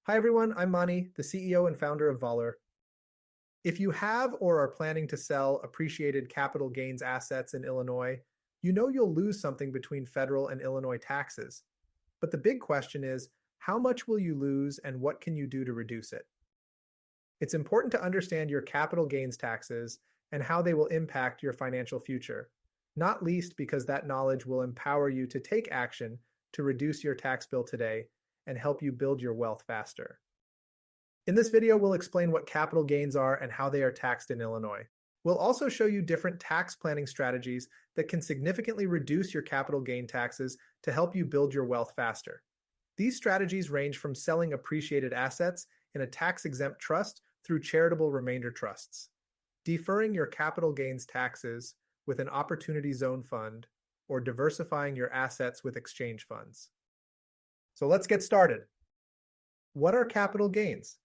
Hi everyone, I'm Mani, the CEO and founder of Voller. If you have or are planning to sell appreciated capital gains assets in Illinois, you know you'll lose something between federal and Illinois taxes. But the big question is, how much will you lose and what can you do to reduce it? It's important to understand your capital gains taxes and how they will impact your financial future, not least because that knowledge will empower you to take action to reduce your tax bill today and help you build your wealth faster. In this video, we'll explain what capital gains are and how they are taxed in Illinois. We'll also show you different tax planning strategies that can significantly reduce your capital gain taxes to help you build your wealth faster. These strategies range from selling appreciated assets in a tax-exempt trust through charitable remainder trusts, deferring your capital gains taxes with an opportunity zone fund, or diversifying your assets with exchange funds. So let's get started. What are capital gains?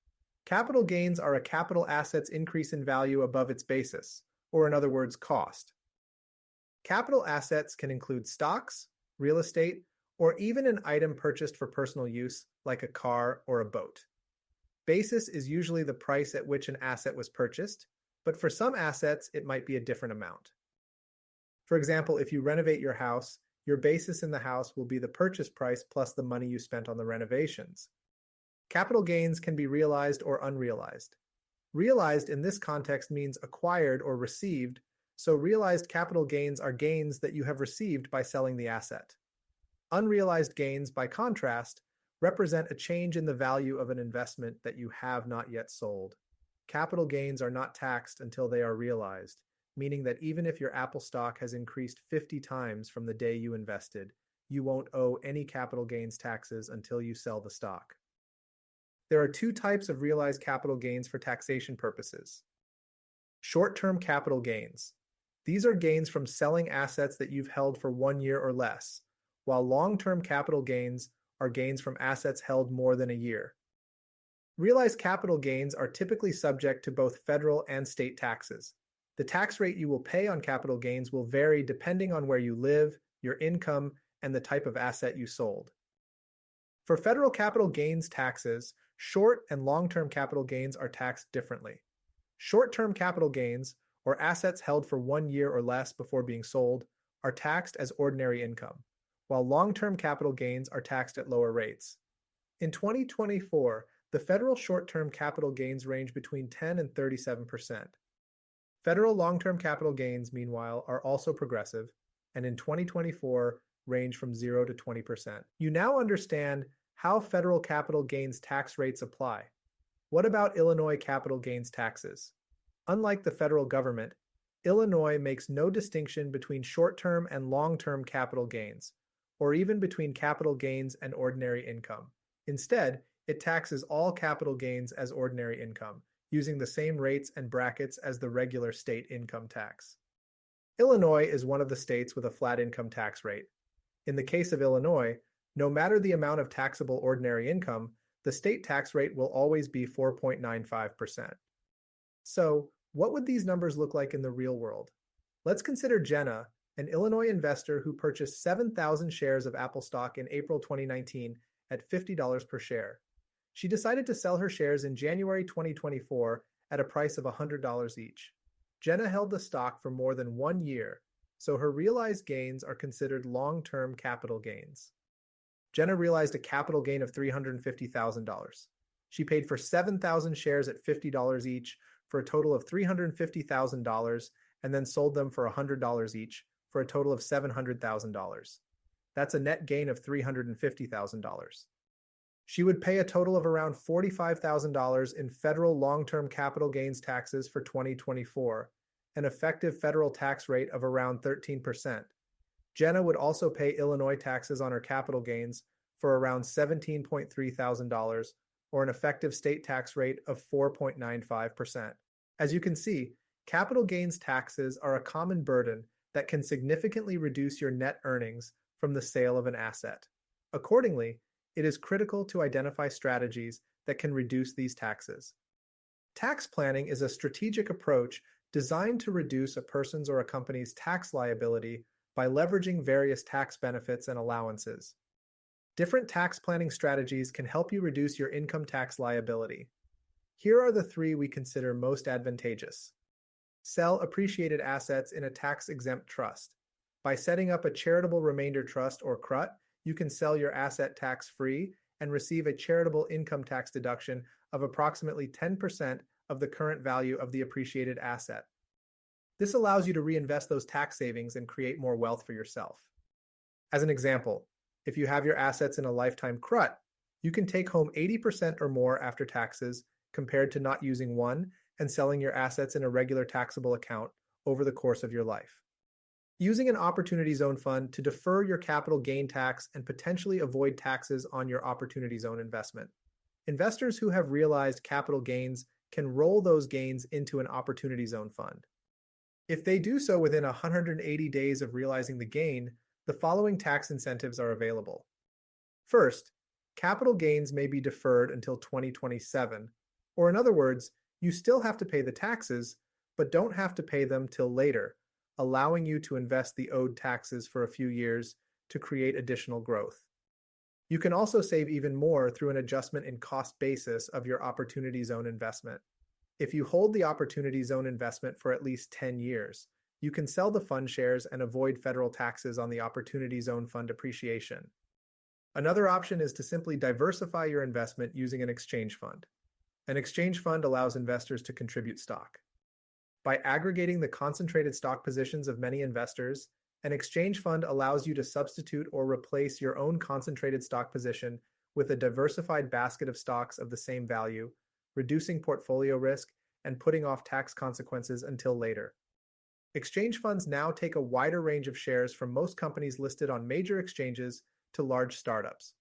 Capital gains are a capital asset's increase in value above its basis, or in other words, cost. Capital assets can include stocks, real estate, or even an item purchased for personal use, like a car or a boat. Basis is usually the price at which an asset was purchased, but for some assets, it might be a different amount. For example, if you renovate your house, your basis in the house will be the purchase price plus the money you spent on the renovations. Capital gains can be realized or unrealized. Realized in this context means acquired or received, so realized capital gains are gains that you have received by selling the asset. Unrealized gains, by contrast, represent a change in the value of an investment that you have not yet sold. Capital gains are not taxed until they are realized, meaning that even if your Apple stock has increased 50 times from the day you invested, you won't owe any capital gains taxes until you sell the stock. There are two types of realized capital gains for taxation purposes. Short-term capital gains. These are gains from selling assets that you've held for 1 year or less, while long-term capital gains are gains from assets held more than a year. Realized capital gains are typically subject to both federal and state taxes. The tax rate you will pay on capital gains will vary depending on where you live, your income, and the type of asset you sold. For federal capital gains taxes, short and long-term capital gains are taxed differently. Short-term capital gains, or assets held for 1 year or less before being sold, are taxed as ordinary income, while long-term capital gains are taxed at lower rates. In 2024, the federal short-term capital gains range between 10 and 37%. Federal long-term capital gains, meanwhile, are also progressive, and in 2024 range from 0 to 20%. You now understand how federal capital gains tax rates apply. What about Illinois capital gains taxes? Unlike the federal government, Illinois makes no distinction between short-term and long-term capital gains, or even between capital gains and ordinary income. Instead, it taxes all capital gains as ordinary income, using the same rates and brackets as the regular state income tax. Illinois is one of the states with a flat income tax rate. In the case of Illinois, no matter the amount of taxable ordinary income, the state tax rate will always be 4.95%. So, what would these numbers look like in the real world? Let's consider Jenna, an Illinois investor who purchased 7,000 shares of Apple stock in April 2019 at $50 per share. She decided to sell her shares in January 2024 at a price of $100 each. Jenna held the stock for more than 1 year, so her realized gains are considered long-term capital gains. Jenna realized a capital gain of $350,000. She paid for 7,000 shares at $50 each for a total of $350,000 and then sold them for $100 each for a total of $700,000. That's a net gain of $350,000. She would pay a total of around $45,000 in federal long-term capital gains taxes for 2024, an effective federal tax rate of around 13%. Jenna would also pay Illinois taxes on her capital gains for around $17.3 thousand, or an effective state tax rate of 4.95%. As you can see, capital gains taxes are a common burden that can significantly reduce your net earnings from the sale of an asset. Accordingly, it is critical to identify strategies that can reduce these taxes. Tax planning is a strategic approach designed to reduce a person's or a company's tax liability by leveraging various tax benefits and allowances. Different tax planning strategies can help you reduce your income tax liability. Here are the three we consider most advantageous. Sell appreciated assets in a tax-exempt trust. By setting up a charitable remainder trust or CRUT, you can sell your asset tax-free and receive a charitable income tax deduction of approximately 10% of the current value of the appreciated asset. This allows you to reinvest those tax savings and create more wealth for yourself. As an example, if you have your assets in a lifetime CRUT, you can take home 80% or more after taxes compared to not using one and selling your assets in a regular taxable account over the course of your life. Using an Opportunity Zone fund to defer your capital gain tax and potentially avoid taxes on your Opportunity Zone investment. Investors who have realized capital gains can roll those gains into an Opportunity Zone fund. If they do so within 180 days of realizing the gain, the following tax incentives are available. First, capital gains may be deferred until 2027, or in other words, you still have to pay the taxes, but don't have to pay them till later, allowing you to invest the owed taxes for a few years to create additional growth. You can also save even more through an adjustment in cost basis of your Opportunity Zone investment. If you hold the Opportunity Zone investment for at least 10 years, you can sell the fund shares and avoid federal taxes on the Opportunity Zone fund appreciation. Another option is to simply diversify your investment using an exchange fund. An exchange fund allows investors to contribute stock. By aggregating the concentrated stock positions of many investors, an exchange fund allows you to substitute or replace your own concentrated stock position with a diversified basket of stocks of the same value, reducing portfolio risk and putting off tax consequences until later. Exchange funds now take a wider range of shares from most companies listed on major exchanges to large startups.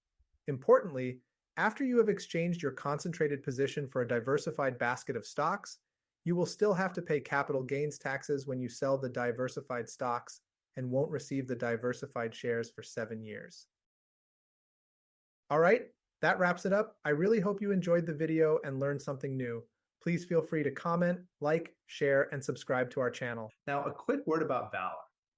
Importantly, after you have exchanged your concentrated position for a diversified basket of stocks, you will still have to pay capital gains taxes when you sell the diversified stocks and won't receive the diversified shares for 7 years. All right, that wraps it up. I really hope you enjoyed the video and learned something new. Please feel free to comment, like, share, and subscribe to our channel. Now, a quick word about Valor.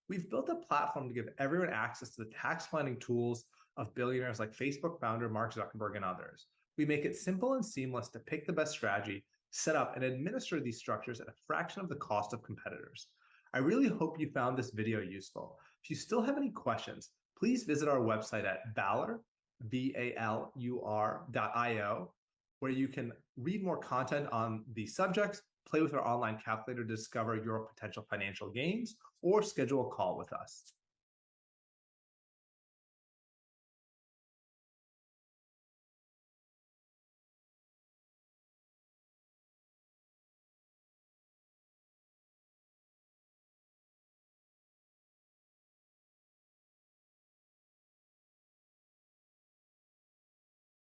We've built a platform to give everyone access to the tax planning tools of billionaires like Facebook founder Mark Zuckerberg and others. We make it simple and seamless to pick the best strategy, set up, and administer these structures at a fraction of the cost of competitors. I really hope you found this video useful. If you still have any questions, please visit our website at Valur, VALUR.io, where you can read more content on these subjects, play with our online calculator to discover your potential financial gains, or schedule a call with us.